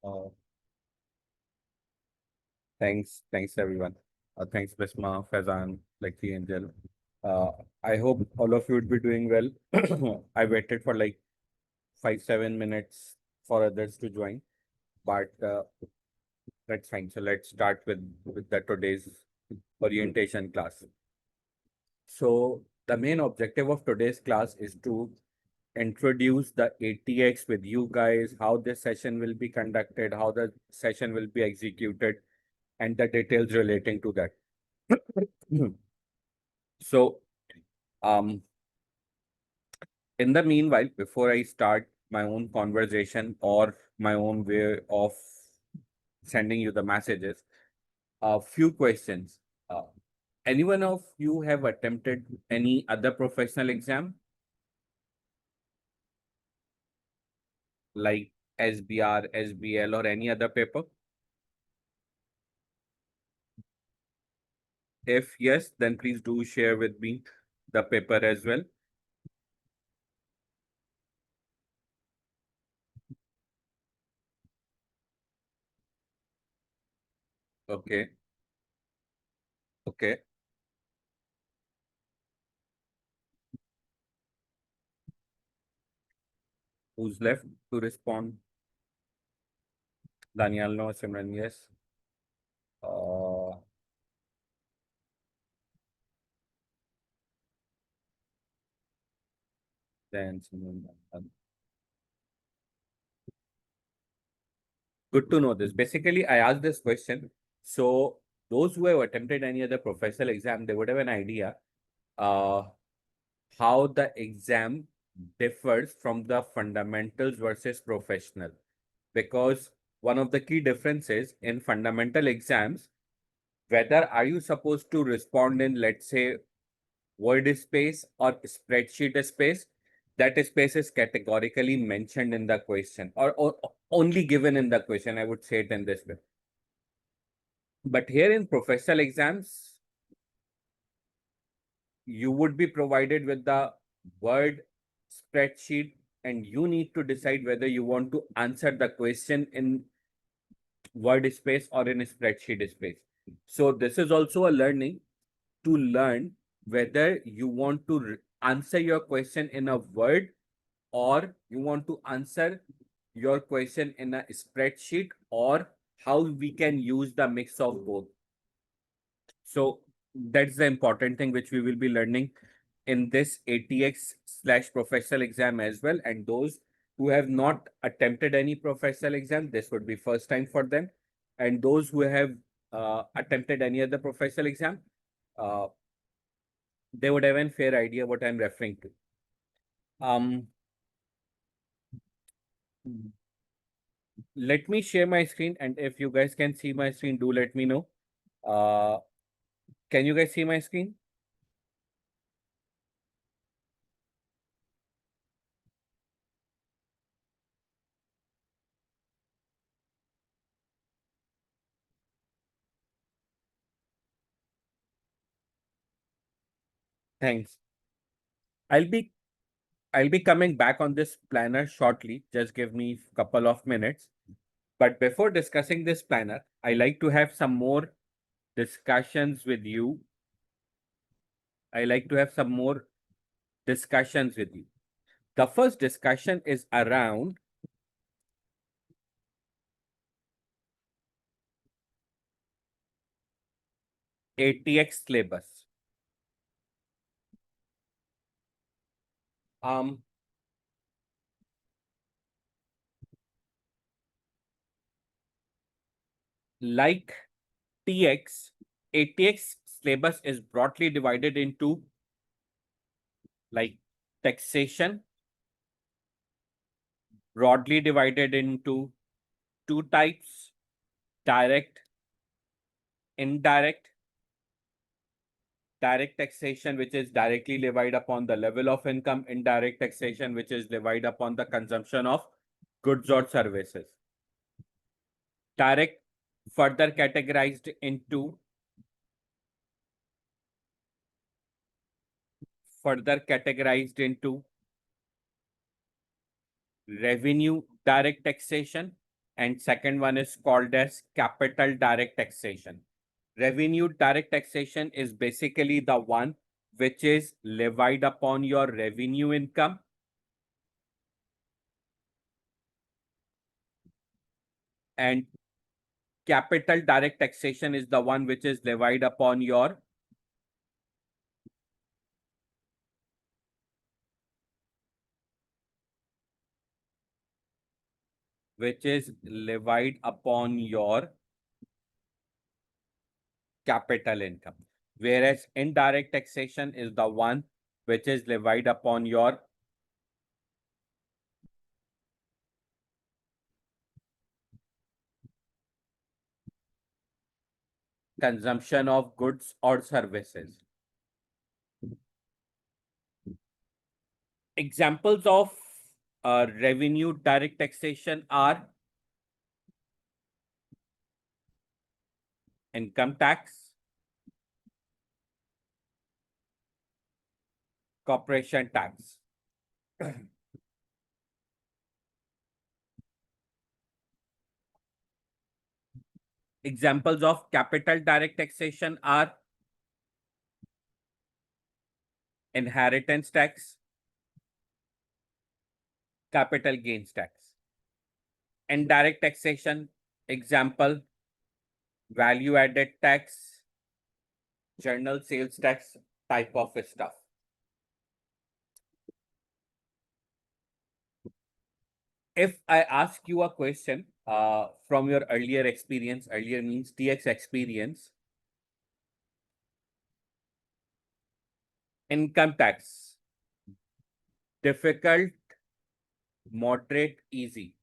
Uh, thanks everyone. Thanks Bisma, Faizan, like the angel. Uh, I hope all of you would be doing well. I waited for like 5-7 minutes for others to join, but that's fine. So let's start with the today's orientation class. So the main objective of today's class is to introduce the ATX with you guys, how this session will be conducted, how the session will be executed, and the details relating to that. So, um, in the meanwhile, before I start my own conversation or my own way of sending you the messages, a few questions. Anyone of you have attempted any other professional exam like SBR, SBL, or any other paper? If yes, then please do share with me the paper as well. Okay, okay. Who's left to respond? Daniel, no. Simran, yes. Uh, then Simran. Good to know this. Basically, I asked this question. So those who have attempted any other professional exam, they would have an idea uh, how the exam differs from the fundamentals versus professional. Because one of the key differences in fundamental exams, whether are you supposed to respond in, let's say, word space or spreadsheet space, that space is categorically mentioned in the question or only given in the question. I would say it in this way. But here in professional exams, you would be provided with the word spreadsheet, and you need to decide whether you want to answer the question in word space or in a spreadsheet space. So this is also a learning to learn whether you want to answer your question in a word or you want to answer your question in a spreadsheet, or how we can use the mix of both. So that's the important thing which we will be learning in this ATX slash professional exam as well. And those who have not attempted any professional exam, this would be first time for them. And those who have attempted any other professional exam, uh, they would have a fair idea what I'm referring to. Um, let me share my screen, and if you guys can see my screen, do let me know. Uh, can you guys see my screen? Thanks. I'll be I'll be coming back on this planner shortly. Just give me a couple of minutes. But before discussing this planner, I like to have some more discussions with you. I like to have some more discussions with you. The first discussion is around ATX syllabus. Um, like TX, ATX syllabus is broadly divided into like taxation, broadly divided into two types: direct, indirect. Direct taxation, which is directly levied upon the level of income; indirect taxation, which is levied upon the consumption of goods or services. Direct further categorized into revenue direct taxation and second one is called as capital direct taxation. Revenue direct taxation is basically the one which is levied upon your revenue income, and capital direct taxation is the one which is levied upon your capital income, whereas indirect taxation is the one which is levied upon your consumption of goods or services. Examples of revenue direct taxation are income tax, corporation tax. Examples of capital direct taxation are inheritance tax, capital gains tax. Indirect taxation, example, value added tax, general sales tax type of stuff. If I ask you a question from your earlier experience, earlier means TX experience, income tax, difficult, moderate, easy.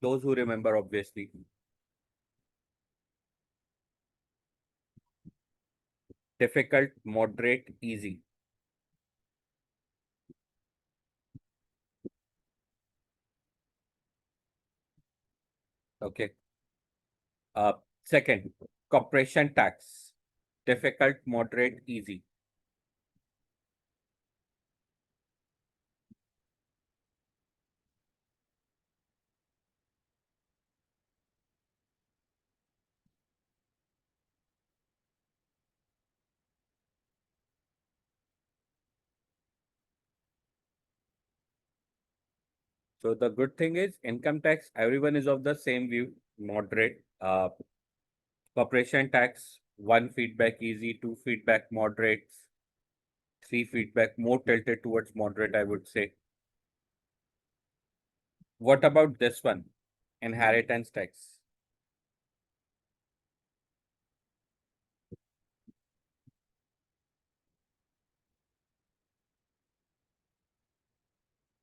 Those who remember, obviously. Difficult, moderate, easy. Okay. Second, corporation tax, difficult, moderate, easy. So the good thing is income tax, everyone is of the same view, moderate. Corporation tax, one feedback easy, two feedback moderate, three feedback more tilted towards moderate, I would say. What about this one? Inheritance tax.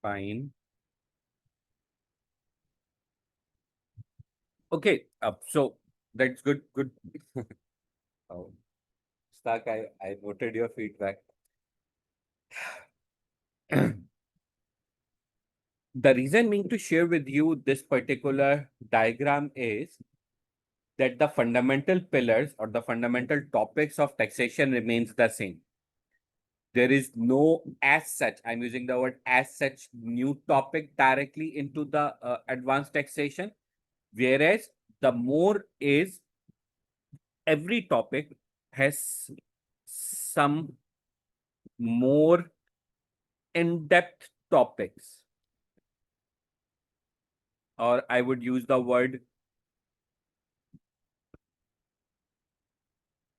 Fine. Okay, so that's good. Good. Oh, Stark, I noted your feedback. The reason being to share with you this particular diagram is that the fundamental pillars or the fundamental topics of taxation remains the same. There is no as such, I'm using the word as such, new topic directly into the advanced taxation, whereas the more is every topic has some more in-depth topics, or I would use the word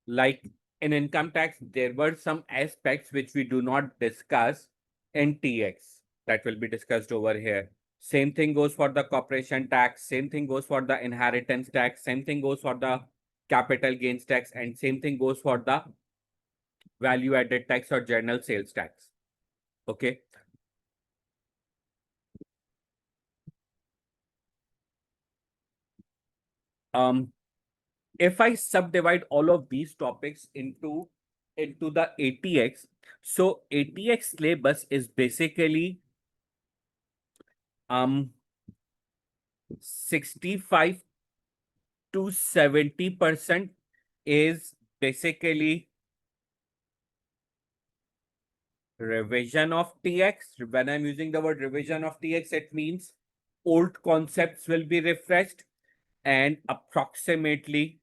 like in income tax, there were some aspects which we do not discuss in TX that will be discussed over here. Same thing goes for the corporation tax, same thing goes for the inheritance tax, same thing goes for the capital gains tax, and same thing goes for the value added tax or general sales tax. Okay. If I subdivide all of these topics into the ATX, so ATX syllabus is basically 65 to 70% is basically revision of TX. When I'm using the word revision of TX, it means old concepts will be refreshed, and approximately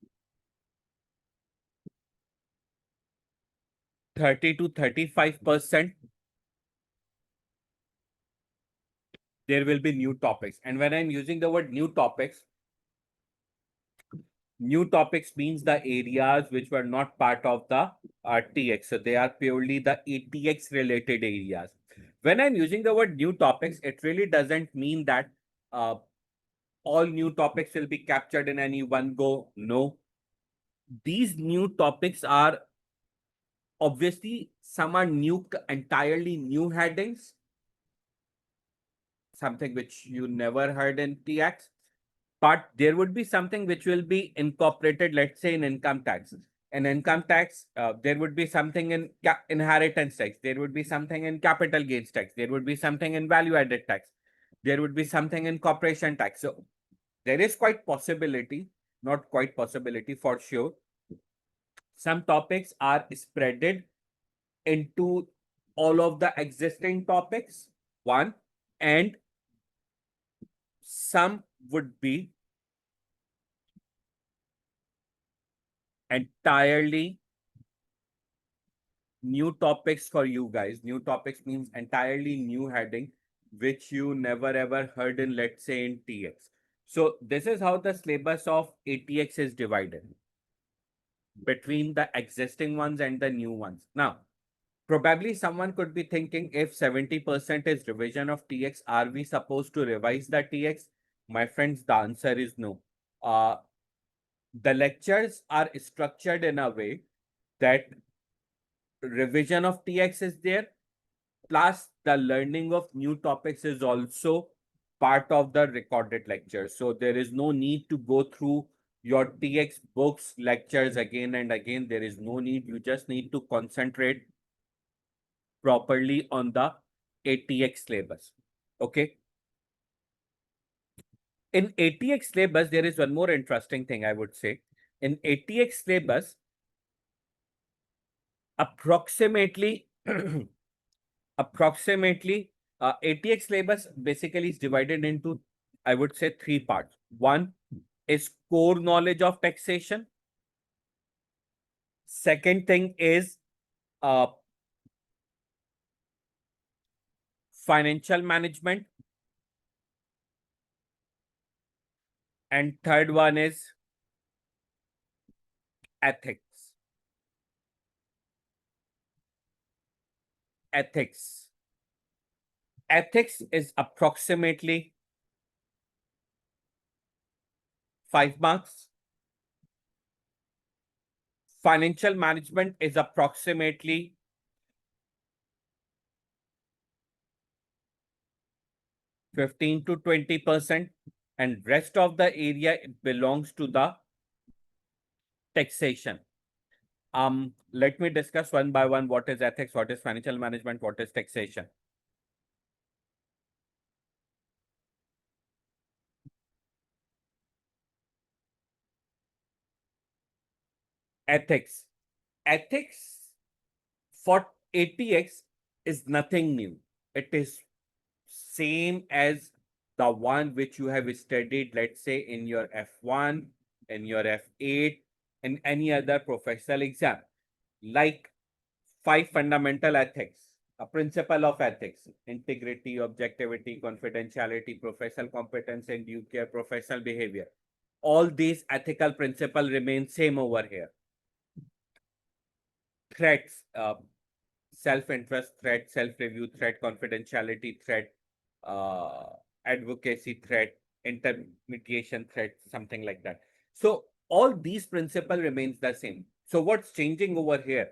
30 to 35% there will be new topics. And when I'm using the word new topics means the areas which were not part of the TX. So they are purely the ATX related areas. When I'm using the word new topics, it really doesn't mean that uh, all new topics will be captured in any one go. No. These new topics are obviously some are new, entirely new headings, something which you never heard in TX, but there would be something which will be incorporated, let's say in income tax. In income tax, there would be something in inheritance tax, there would be something in capital gains tax, there would be something in value added tax, there would be something in corporation tax. So there is quite possibility, not quite possibility for sure. Some topics are spreaded into all of the existing topics, one, and some would be entirely new topics for you guys. New topics means entirely new heading, which you never ever heard in, let's say, in TX. So this is how the syllabus of ATX is divided between the existing ones and the new ones. Now, probably someone could be thinking, if 70% is revision of TX, are we supposed to revise the TX? My friends, the answer is no. The lectures are structured in a way that revision of TX is there, plus the learning of new topics is also part of the recorded lecture. So there is no need to go through your TX books lectures again and again. There is no need. You just need to concentrate properly on the ATX syllabus. Okay. In ATX syllabus, there is one more interesting thing I would say. In ATX syllabus, approximately ATX syllabus basically is divided into, I would say, three parts. One is core knowledge of taxation. Second thing is uh, financial management. And third one is ethics. Ethics. Ethics is approximately 5 marks. Financial management is approximately 15 to 20%, and rest of the area it belongs to the taxation. Let me discuss one by one what is ethics, what is financial management, what is taxation. Ethics. Ethics for ATX is nothing new. It is same as the one which you have studied, let's say, in your F1, in your F8, in any other professional exam. Like 5 fundamental ethics, a principle of ethics: integrity, objectivity, confidentiality, professional competence, and due care, professional behavior. All these ethical principles remain same over here. Threats, self-interest threat, self-review threat, confidentiality threat, uh, advocacy threat, intermediation threat, something like that. So all these principle remains the same. So what's changing over here?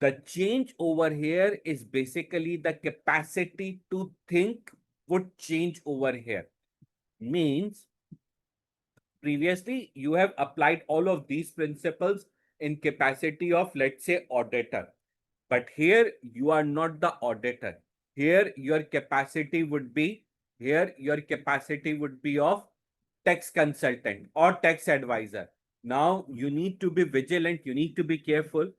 The change over here is basically the capacity to think would change over here. Means previously you have applied all of these principles in capacity of, let's say, auditor. But here you are not the auditor. Here your capacity would be, of tax consultant or tax advisor. Now you need to be vigilant, you need to be careful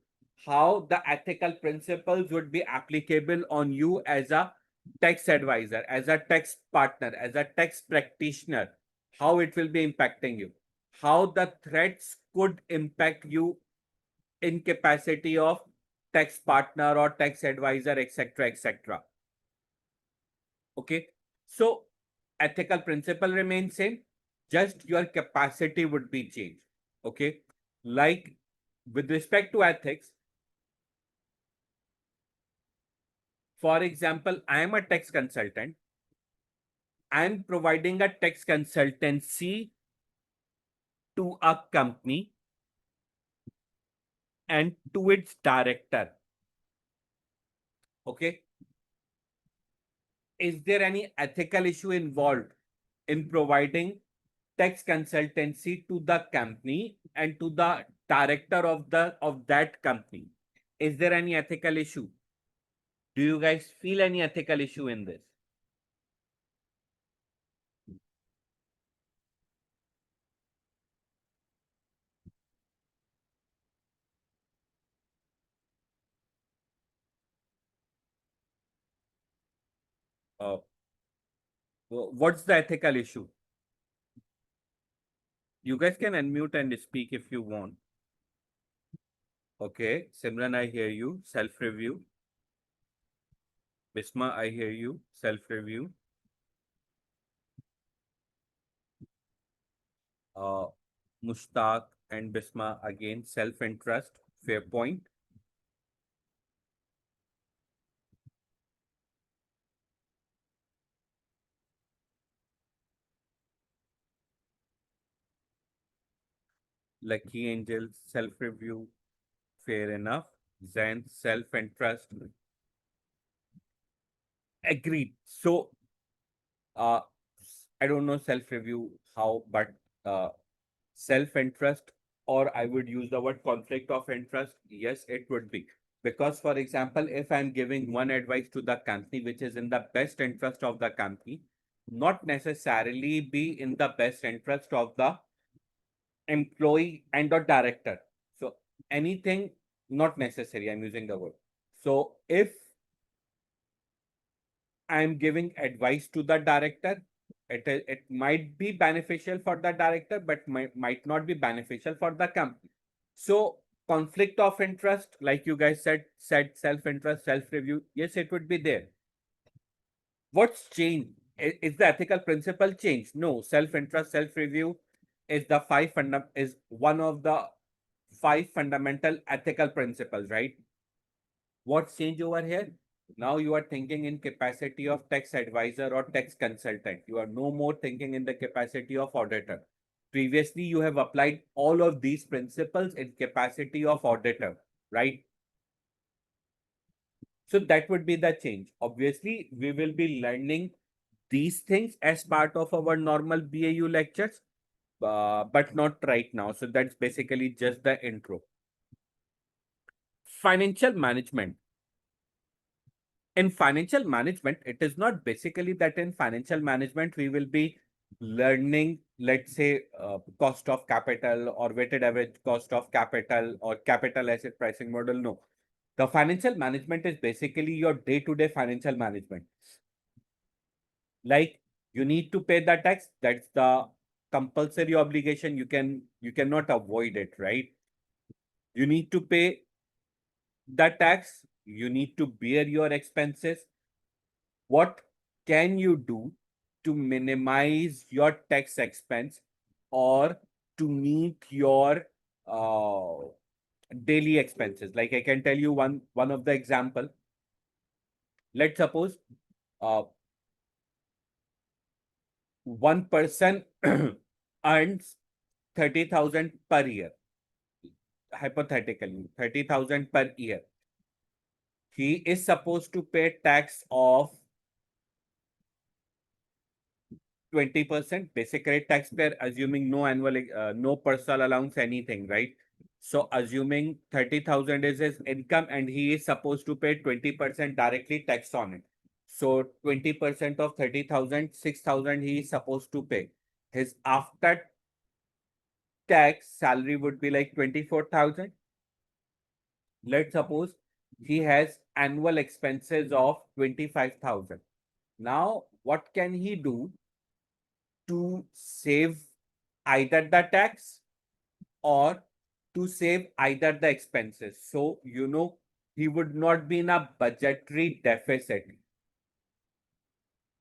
how the ethical principles would be applicable on you as a tax advisor, as a tax partner, as a tax practitioner, how it will be impacting you, how the threats could impact you in capacity of tax partner or tax advisor, etc., etc. Okay, so ethical principle remains same, just your capacity would be changed. Okay, like with respect to ethics, for example, I am a tax consultant. I am providing a tax consultancy to a company and to its director. Okay, is there any ethical issue involved in providing tax consultancy to the company and to the director of that company? Is there any ethical issue? Do you guys feel any ethical issue in this? uh, what's the ethical issue? You guys can unmute and speak if you want. Okay, Simran, I hear you. Self review. Bisma, I hear you. Self review. uh, Mushtaq and Bisma again, self-interest, fair point. Lucky Angel, self-review, fair enough. Zen, self-interest, agreed. So, uh, I don't know self-review how, but uh, self-interest, or I would use the word conflict of interest. Yes, it would be. Because, for example, if I'm giving one advice to the company which is in the best interest of the company, not necessarily be in the best interest of the employee and or director. So anything not necessary, I'm using the word. So if I'm giving advice to the director, it might be beneficial for the director, but might not be beneficial for the company. So conflict of interest, like you guys said self-interest, self-review, yes, it would be there. What's changed? Is the ethical principle changed? No, self-interest, self-review is the is one of the five fundamental ethical principles, right? What's changed over here? Now you are thinking in capacity of tax advisor or tax consultant. You are no more thinking in the capacity of auditor. Previously, you have applied all of these principles in capacity of auditor, right? So that would be the change. Obviously, we will be learning these things as part of our normal BAU lectures, but not right now. So that's basically just the intro. Financial management. In financial management, it is not basically that in financial management, we will be learning, let's say, cost of capital or weighted average cost of capital or capital asset pricing model. No. The financial management is basically your day-to-day financial management. Like you need to pay the tax. That's the compulsory obligation. You cannot avoid it, right? You need to pay the tax. You need to bear your expenses. What can you do to minimize your tax expense or to meet your uh, daily expenses? Like I can tell you one of the example. Let's suppose uh, one person earns 30,000 per year, hypothetically 30,000 per year. He is supposed to pay tax of 20% basic rate taxpayer, assuming no annual, no personal allowance, anything, right? So assuming 30,000 is his income and he is supposed to pay 20% directly tax on it. So 20% of 30,000, 6,000 he is supposed to pay. His after tax salary would be like 24,000. Let's suppose he has annual expenses of 25,000. Now, what can he do to save either the tax or to save either the expenses? So, he would not be in a budgetary deficit.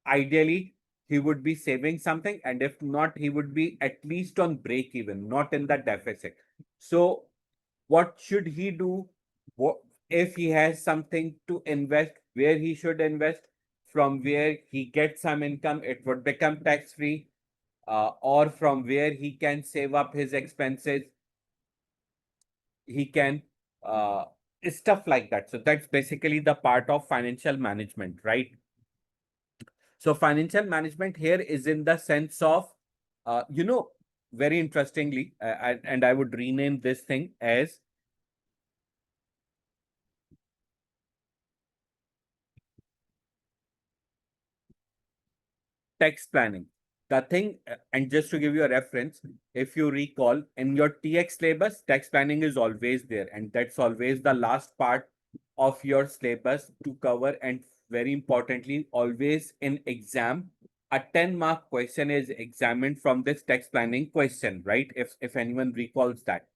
Ideally, he would be saving something, and if not, he would be at least on break even, not in the deficit. So, what should he do? What if he has something to invest? Where he should invest? From where he gets some income, it would become tax free, or from where he can save up his expenses, he can uh, stuff like that. So that's basically the part of financial management, right? So financial management here is in the sense of, uh, you know, very interestingly, and I would rename this thing as tax planning. The thing, and just to give you a reference, if you recall, in your TX syllabus, tax planning is always there, and that's always the last part of your syllabus to cover. And very importantly, always in exam, a 10-mark question is examined from this tax planning question, right? If anyone recalls that.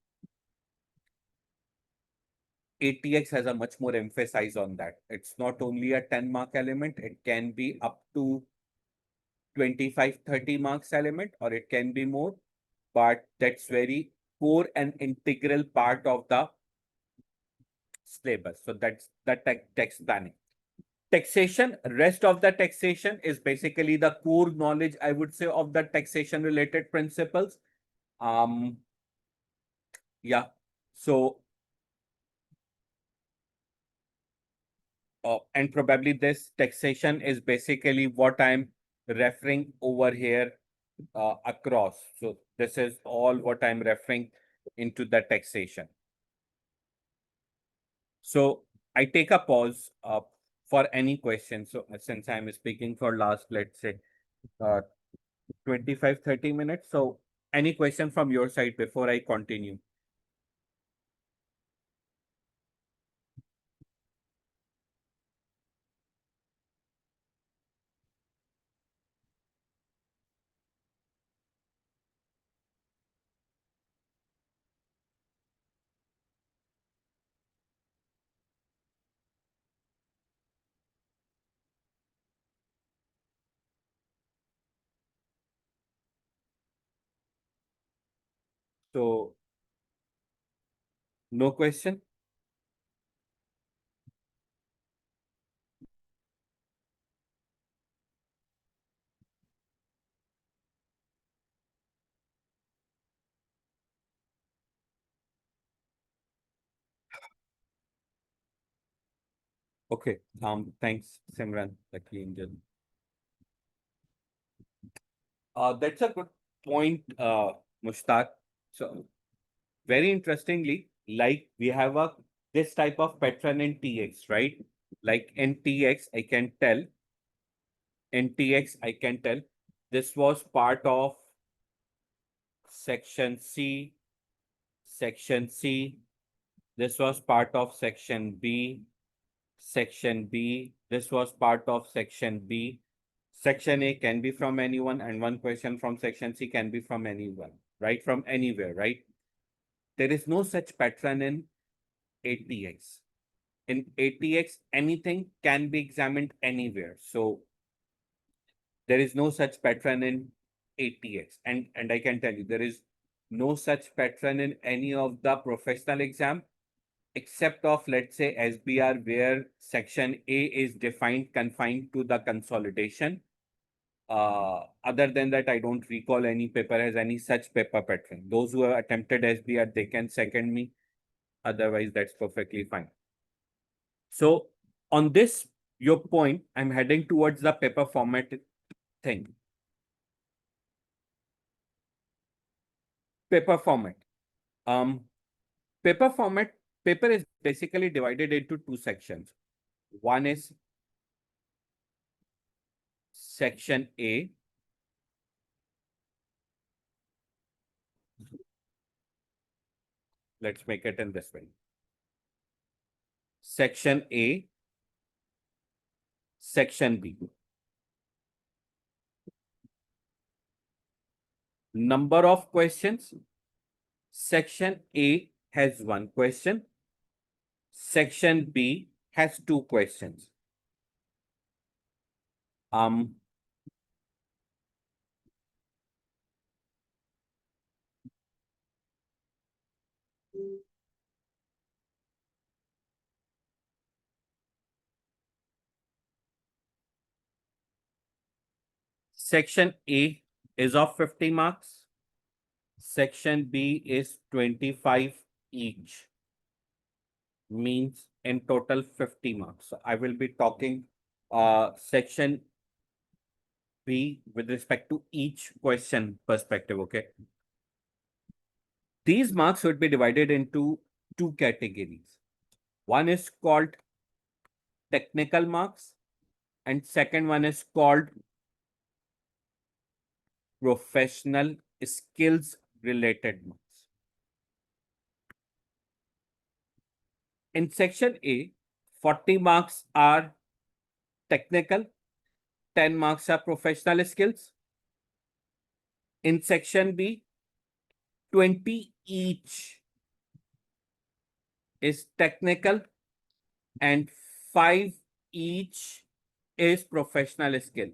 ATX has a much more emphasis on that. It's not only a 10-mark element, it can be up to 25, 30 marks element, or it can be more, but that's very core and integral part of the syllabus. So that's the tax planning. Taxation, rest of the taxation is basically the core knowledge, I would say, of the taxation related principles. Um, yeah. So, and probably this taxation is basically what I'm referring over here across. So this is all what I'm referring into the taxation. So I take a pause for any question. So since I'm speaking for last, let's say, uh, 25, 30 minutes. So any question from your side before I continue? So no question? Okay. Thanks, Simran, Lucky Angel. That's a good point, Mushtaq. So very interestingly, like we have a this type of pattern in TX, right? Like in TX, I can tell in TX, I can tell this was part of section C, section C. This was part of section B, section B. This was part of section B. Section A can be from anyone, and one question from section C can be from anyone, right? From anywhere, right? There is no such pattern in ATX. In ATX, anything can be examined anywhere. So there is no such pattern in ATX. And I can tell you, there is no such pattern in any of the professional exam, except of, let's say, SBR, where section A is defined, confined to the consolidation. Other than that, I don't recall any paper has any such paper pattern. Those who have attempted SBR, they can second me. Otherwise, that's perfectly fine. So on this, your point, I'm heading towards the paper format thing. Paper format. Um, paper format, paper is basically divided into two sections. One is section A. Let's make it in this way. Section A, section B. Number of questions. Section A has 1 question. Section B has 2 questions. Section A is of 50 marks. Section B is 25 each. Means in total 50 marks. So I will be talking section B with respect to each question perspective. Okay. These marks would be divided into 2 categories. One is called technical marks, and second one is called professional skills related marks. In section A, 40 marks are technical, 10 marks are professional skills. In section B, 20 each is technical and 5 each is professional skill.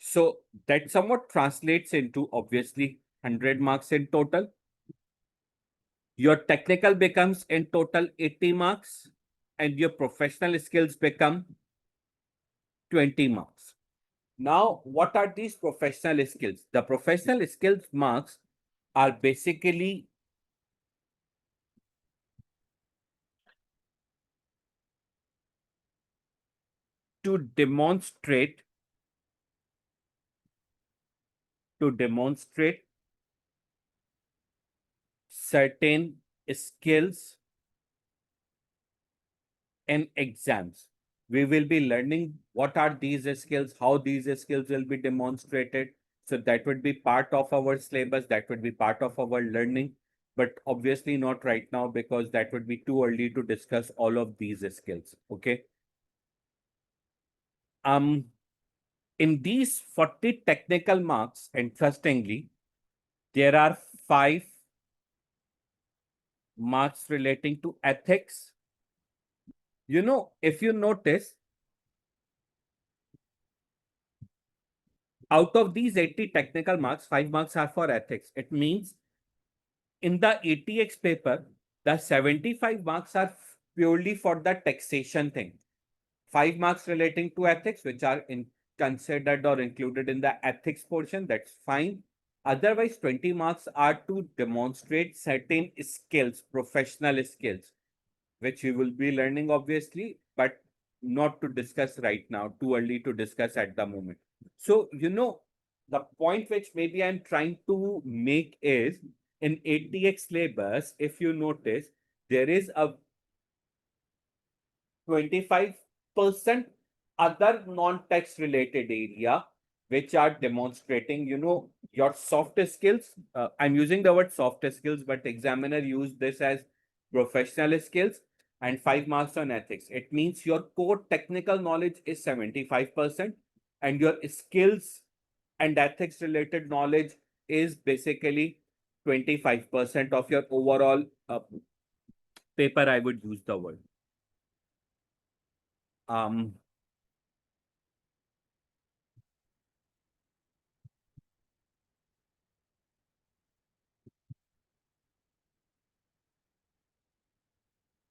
So that somewhat translates into obviously 100 marks in total. Your technical becomes in total 80 marks and your professional skills become 20 marks. Now, what are these professional skills? The professional skills marks are basically to demonstrate certain skills in exams. We will be learning what are these skills, how these skills will be demonstrated. So that would be part of our syllabus, that would be part of our learning, but obviously not right now because that would be too early to discuss all of these skills. Okay. In these 40 technical marks, interestingly, there are 5 marks relating to ethics. You know, if you notice, out of these 80 technical marks, 5 marks are for ethics. It means in the ATX paper, the 75 marks are purely for the taxation thing. 5 marks relating to ethics, which are considered or included in the ethics portion, that's fine. Otherwise, 20 marks are to demonstrate certain skills, professional skills, which we will be learning obviously, but not to discuss right now, too early to discuss at the moment. So, you know, the point which maybe I'm trying to make is in ATX syllabus, if you notice, there is a 25% other non-text related area which are demonstrating, you know, your soft skills. I'm using the word soft skills, but examiner use this as professional skills and 5 marks on ethics. It means your core technical knowledge is 75% and your skills and ethics related knowledge is basically 25% of your overall paper. I would use the word. Um,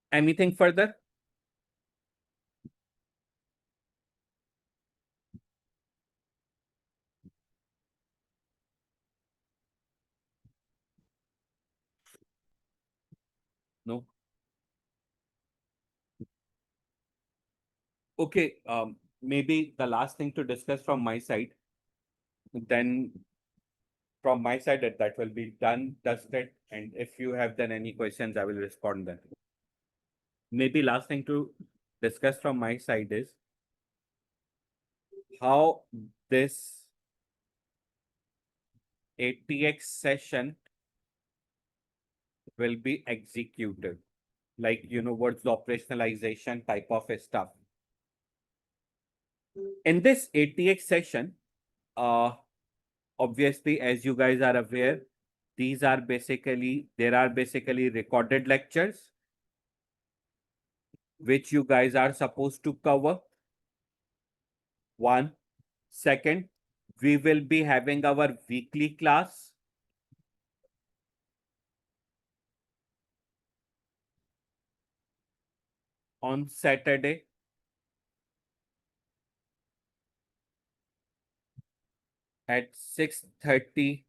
Anything further? No. Okay. Maybe the last thing to discuss from my side, then from my side that will be done, dusted. And if you have then any questions, I will respond then. Maybe last thing to discuss from my side is how this ATX session will be executed. Like, you know, what's the operationalization type of stuff. In this ATX session, obviously, as you guys are aware, there are basically recorded lectures which you guys are supposed to cover. One. Second, we will be having our weekly class on Saturday at 6:30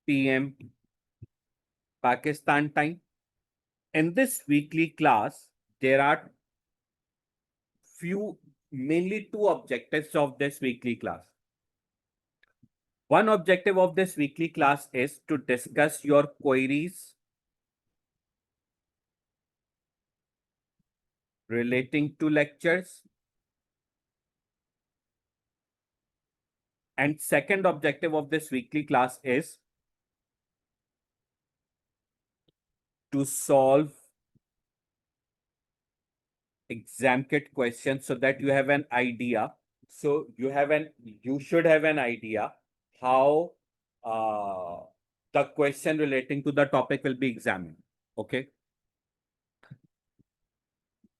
p.m. Pakistan time. In this weekly class, there are mainly two objectives of this weekly class. One objective of this weekly class is to discuss your queries relating to lectures. And second objective of this weekly class is to solve exam kit questions so that you have an idea. So you should have an idea how the question relating to the topic will be examined. Okay.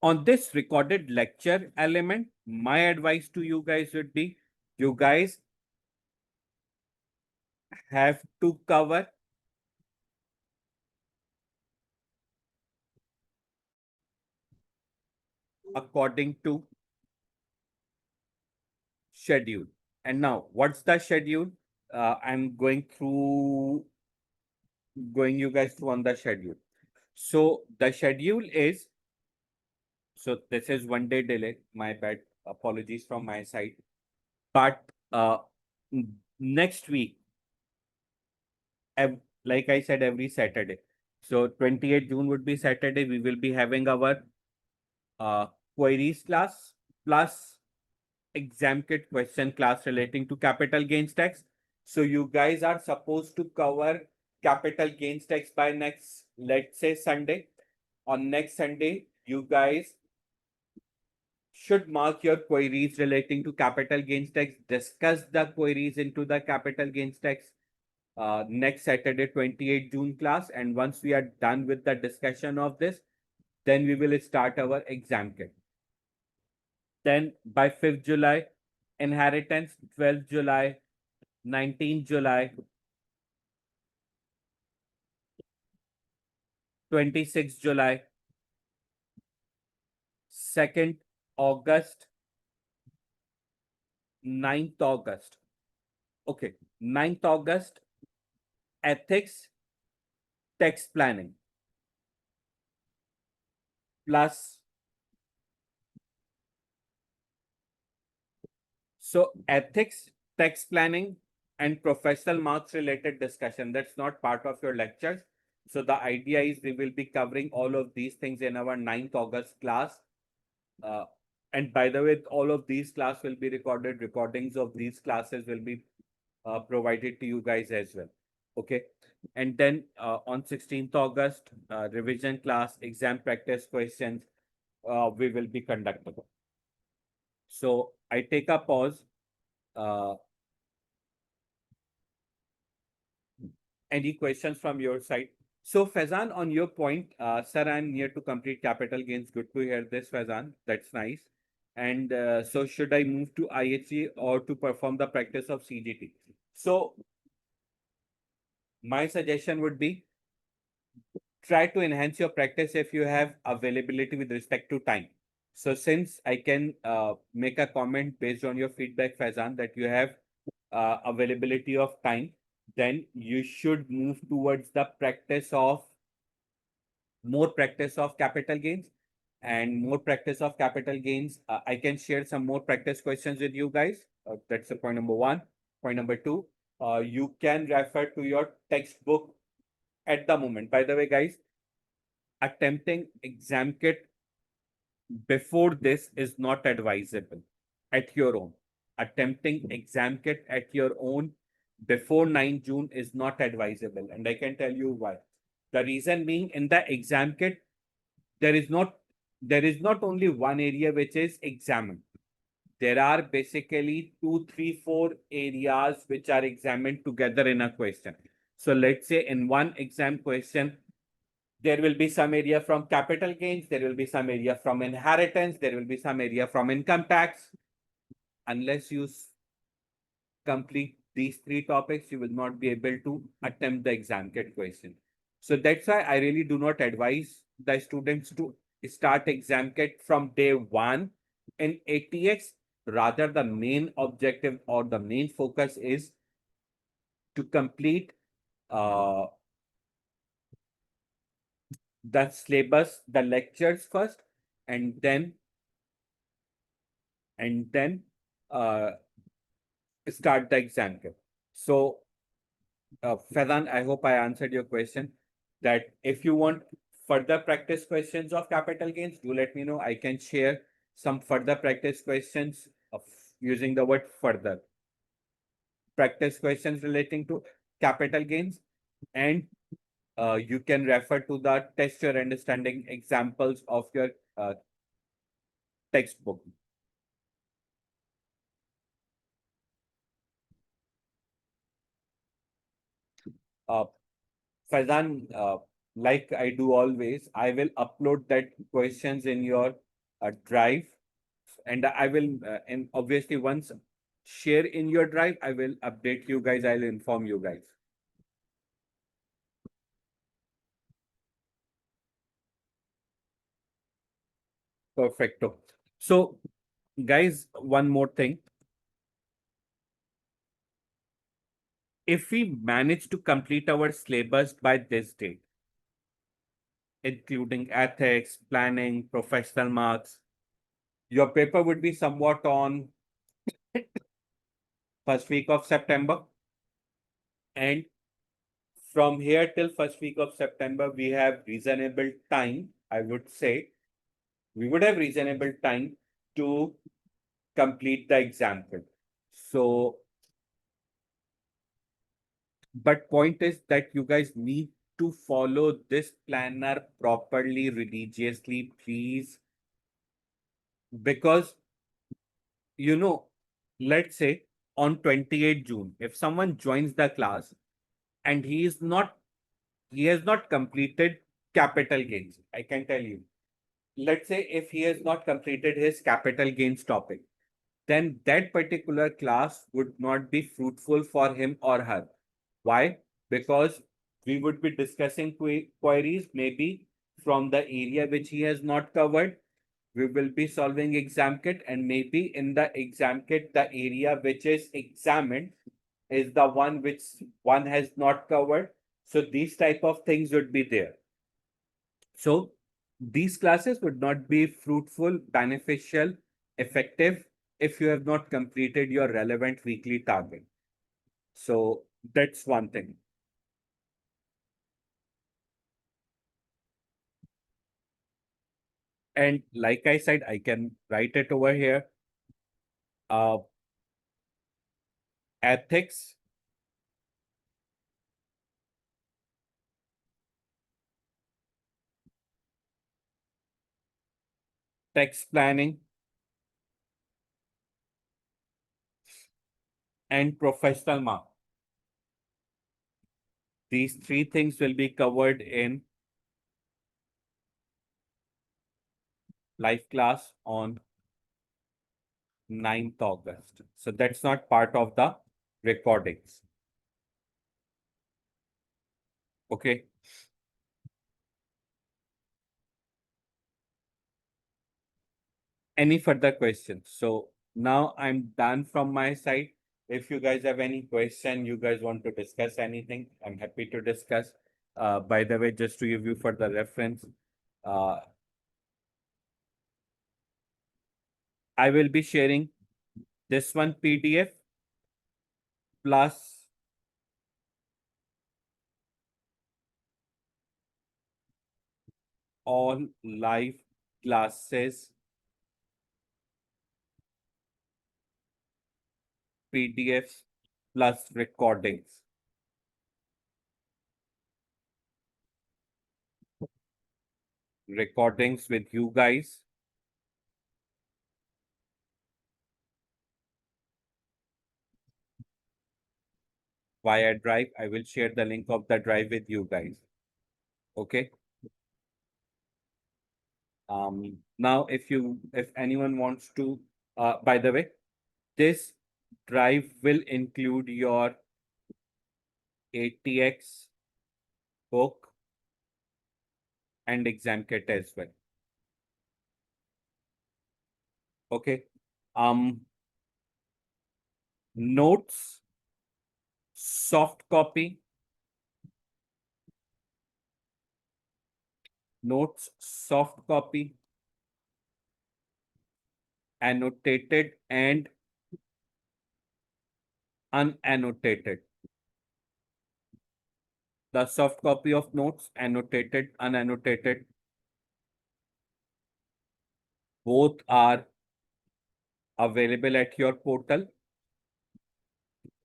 On this recorded lecture element, my advice to you guys would be, you guys have to cover according to schedule. And now, what's the schedule? I'm going you guys through on the schedule. So the schedule is, so this is 1 day delay. My bad. Apologies from my side. But next week, like I said, every Saturday. So 28 June would be Saturday. We will be having our queries class plus exam kit question class relating to capital gains tax. So you guys are supposed to cover capital gains tax by next, let's say, Sunday. On next Sunday, you guys should mark your queries relating to capital gains tax, discuss the queries into the capital gains tax next Saturday, 28 June class. And once we are done with the discussion of this, then we will start our exam kit. Then by 5th July, inheritance, 12th July, 19th July, 26th July, 2nd August, 9th August. Okay, 9th August, ethics, tax planning, plus. So ethics, tax planning, and professional marks related discussion. That's not part of your lectures. So the idea is we will be covering all of these things in our 9th August class. And by the way, all of these class will be recorded. Recordings of these classes will be provided to you guys as well. Okay. And then on 16th August, revision class, exam practice questions, we will be conducting. So I take a pause. Any questions from your side? So Faizan, on your point, sir, I'm near to complete capital gains. Good to hear this, Faizan. That's nice. And so should I move to IHC or to perform the practice of CGT? So my suggestion would be, try to enhance your practice if you have availability with respect to time. So since I can make a comment based on your feedback, Faizan, that you have availability of time, then you should move towards the more practice of capital gains and more practice of capital gains. I can share some more practice questions with you guys. That's the point number one. Point number two, you can refer to your textbook at the moment. By the way, guys, attempting exam kit before this is not advisable at your own. Attempting exam kit at your own before 9 June is not advisable. And I can tell you why. The reason being, in the exam kit, there is not only one area which is examined. there are basically 2, 3, 4 areas which are examined together in a question. So let's say in one exam question, there will be some area from capital gains, there will be some area from inheritance, there will be some area from income tax. Unless you complete these three topics, you will not be able to attempt the exam kit question. So that's why I really do not advise the students to start exam kit from day one in ATX. Rather, the main objective or the main focus is to complete uh, the syllabus, the lectures first, and then uh, start the exam kit. So Faizan, I hope I answered your question. That if you want further practice questions of capital gains, do let me know. I can share some further practice questions of using the word further. Practice questions relating to capital gains, and you can refer to the test your understanding examples of your textbook. Uh, Faizan, like I do always, I will upload that questions in your drive, and I will, and obviously once share in your drive, I will update you guys. I'll inform you guys. Perfecto. So, guys, one more thing. If we manage to complete our syllabus by this date, including ethics, planning, professional marks, your paper would be somewhat on first week of September. And from here till first week of September, we have reasonable time, I would say. We would have reasonable time to complete the example. So, but point is that you guys need to follow this planner properly, religiously, please. Because, you know, let's say on 28th June, if someone joins the class and he has not completed capital gains, I can tell you. Let's say if he has not completed his capital gains topic, then that particular class would not be fruitful for him or her. Why? Because we would be discussing queries maybe from the area which he has not covered. We will be solving exam kit, and maybe in the exam kit, the area which is examined is the one which one has not covered. So these type of things would be there. So these classes would not be fruitful, beneficial, effective if you have not completed your relevant weekly target. So that's one thing. And like I said, I can write it over here. Uh, ethics, tax planning, and professional mark. These three things will be covered in live class on 9th August. So that's not part of the recordings. Okay. Any further questions? So now I'm done from my side. If you guys have any question, you guys want to discuss anything, I'm happy to discuss. By the way, just to give you further reference, uh, I will be sharing this one PDF plus all live classes PDFs plus recordings. Recordings with you guys. via Drive. I will share the link of the Drive with you guys. Okay. Now if anyone wants to, by the way, this Drive will include your ATX book and exam kit as well. Okay. Notes, soft copy, annotated and unannotated. The soft copy of notes, annotated, unannotated, both are available at your portal,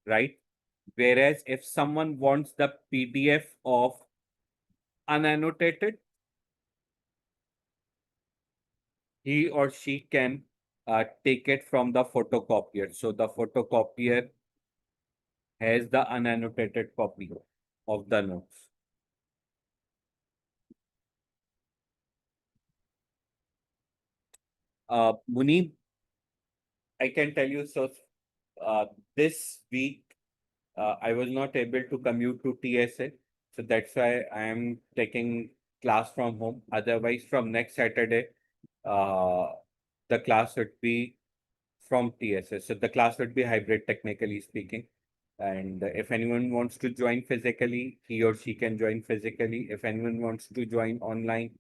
right? Whereas if someone wants the PDF of unannotated, he or she can take it from the photocopier. So the photocopier has the unannotated copy of the notes. Munib, I can tell you, so this week I was not able to commute to TSA. So that's why I am taking class from home. Otherwise, from next Saturday, the class would be from TSS. So the class would be hybrid, technically speaking. And if anyone wants to join physically, he or she can join physically. If anyone wants to join online,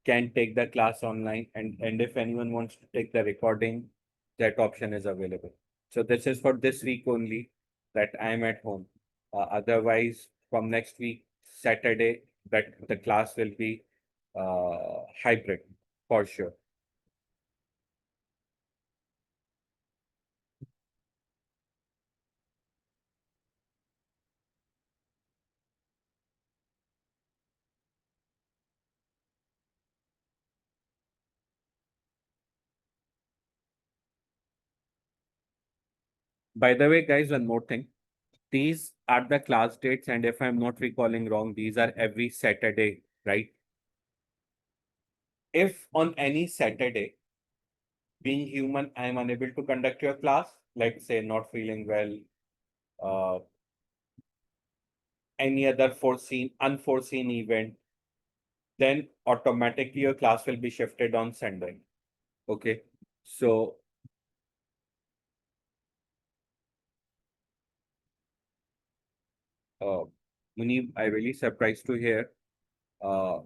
can take the class online. And if anyone wants to take the recording, that option is available. So this is for this week only that I'm at home. Otherwise, from next week, Saturday, that the class will be hybrid for sure. By the way, guys, one more thing. These are the class dates, and if I'm not recalling wrong, these are every Saturday, right? If on any Saturday, being human, I'm unable to conduct your class, let's say not feeling well, uh, any other unforeseen event, then automatically your class will be shifted on Sunday. Okay. So, uh, Munib, I really surprised to hear, uh,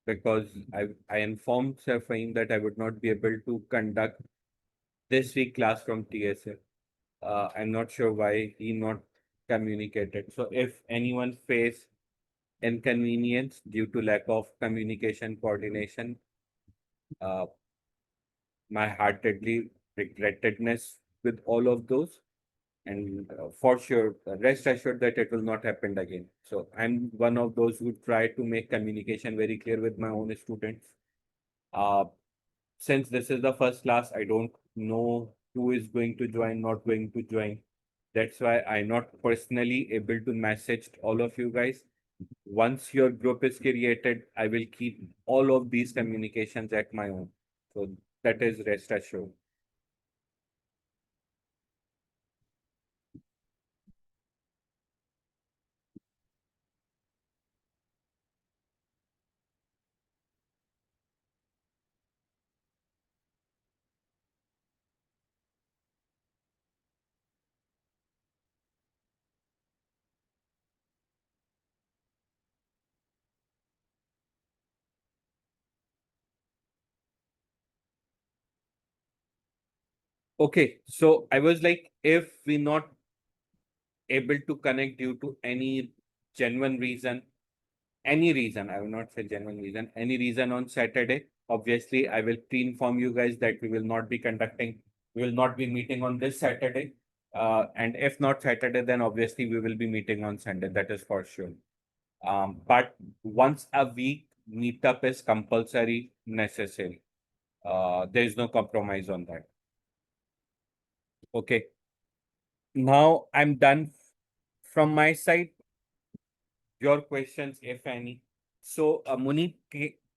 because I informed Sir Fahim that I would not be able to conduct this week class from TSA. I'm not sure why he not communicated. So if anyone face inconvenience due to lack of communication coordination, uh, my heartedly regrettedness with all of those. And for sure, rest assured that it will not happen again. So I'm one of those who try to make communication very clear with my own students. Uh, since this is the first class, I don't know who is going to join, not going to join. That's why I'm not personally able to message all of you guys. Once your group is created, I will keep all of these communications at my own. So that is rest assured. Okay, so I was like, if we not able to connect due to any genuine reason, any reason, I will not say genuine reason, any reason on Saturday, obviously I will pre-inform you guys that we will not be conducting, we will not be meeting on this Saturday. And if not Saturday, then obviously we will be meeting on Sunday. That is for sure. But once a week meetup is compulsory, necessary. There is no compromise on that. Okay. Now I'm done From my side, your questions, if any. So, Muni,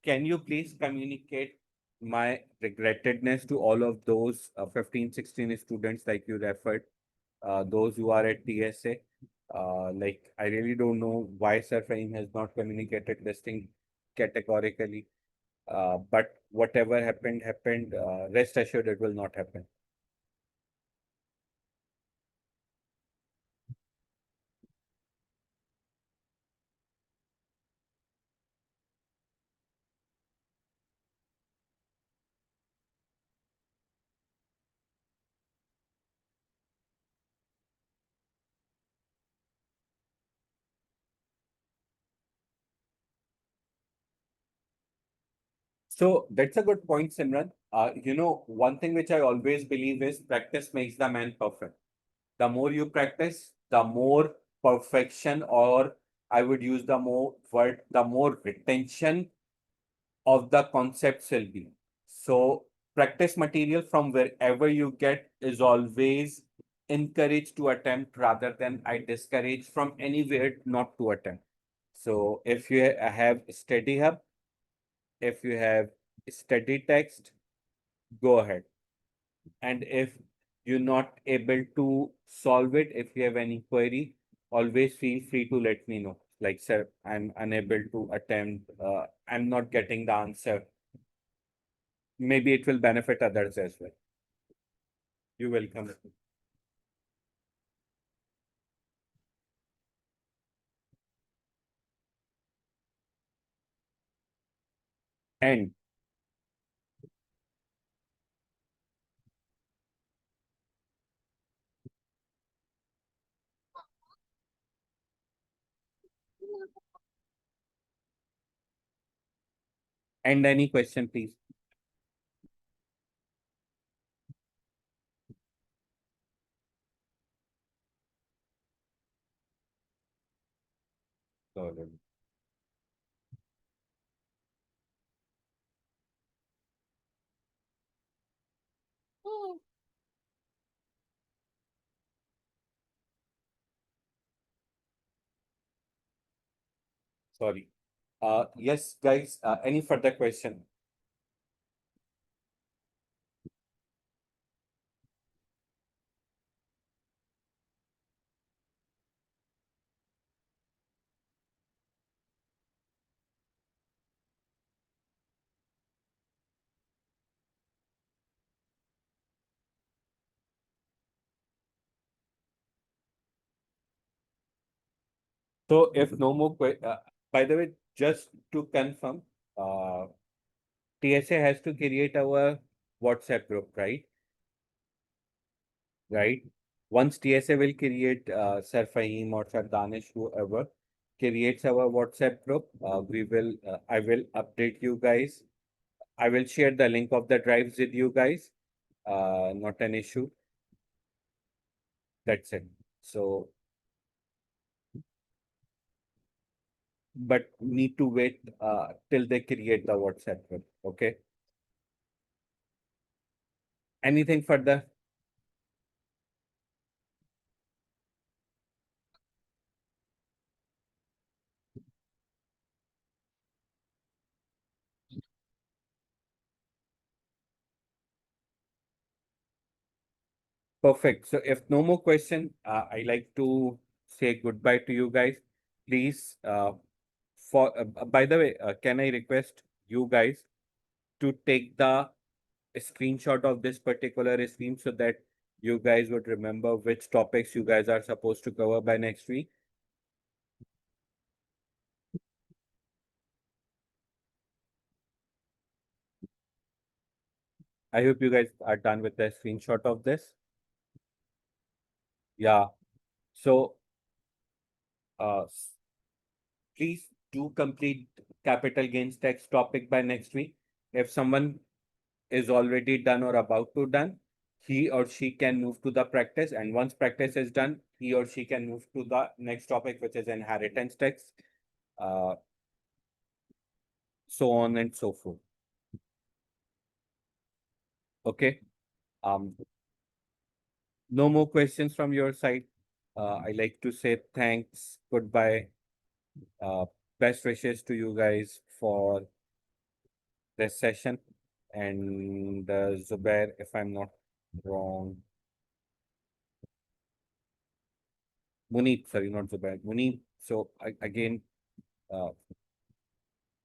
can you please communicate my regrettedness to all of those 15, 16 students like you referred, those who are at TSA? Like, I really don't know why Sir Fahim has not communicated this thing categorically. But whatever happened, happened. Rest assured, it will not happen. So that's a good point, Simran. One thing which I always believe is practice makes the man perfect. The more you practice, the more perfection, or I would use the more word, the more retention of the concepts will be. So practice material from wherever you get is always encouraged to attempt rather than I discourage from anywhere not to attempt. So if you have study hub, if you have study text, go ahead. And if you're not able to solve it, if you have any query, always feel free to let me know. Like, sir, I'm unable to attempt, I'm not getting the answer. Maybe it will benefit others as well. You're welcome. And any question, please. Go ahead. Sorry. Yes, guys, any further question? So if no more by the way, just to confirm, TSA has to create our WhatsApp group, right? Right? Once TSA will create Sir Fahim or Sir Danish, whoever creates our WhatsApp group, I will update you guys. I will share the link of the drives with you guys. Not an issue. That's it. So, but need to wait till they create the WhatsApp group. Okay. Anything further? Perfect. So if no more question, I like to say goodbye to you guys. Please, by the way, can I request you guys to take the screenshot of this particular stream so that you guys would remember which topics you guys are supposed to cover by next week? I hope you guys are done with the screenshot of this. Yeah. So, uh, please do complete capital gains tax topic by next week. If someone is already done or about to done, he or she can move to the practice. And once practice is done, he or she can move to the next topic, which is inheritance tax, uh, so on and so forth. Okay. Um, no more questions from your side. I like to say thanks, goodbye, uh, best wishes to you guys for this session. And Zubair, if I'm not wrong, Munib, sorry, not Zubair, Munib. So again, uh,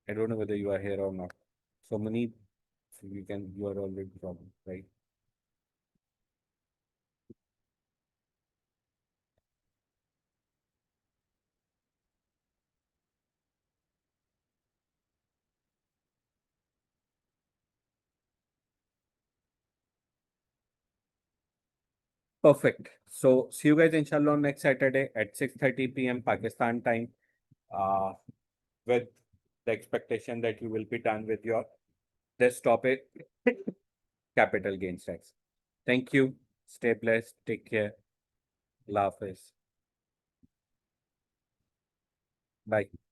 I don't know whether you are here or not. So Munib, so you are already from, right? Perfect. So see you guys inshallah on next Saturday at 6:30 p.m. Pakistan time. Uh, with the expectation that you will be done with your this topic, capital gains tax. Thank you. Stay blessed. Take care. Allah Hafiz. Bye.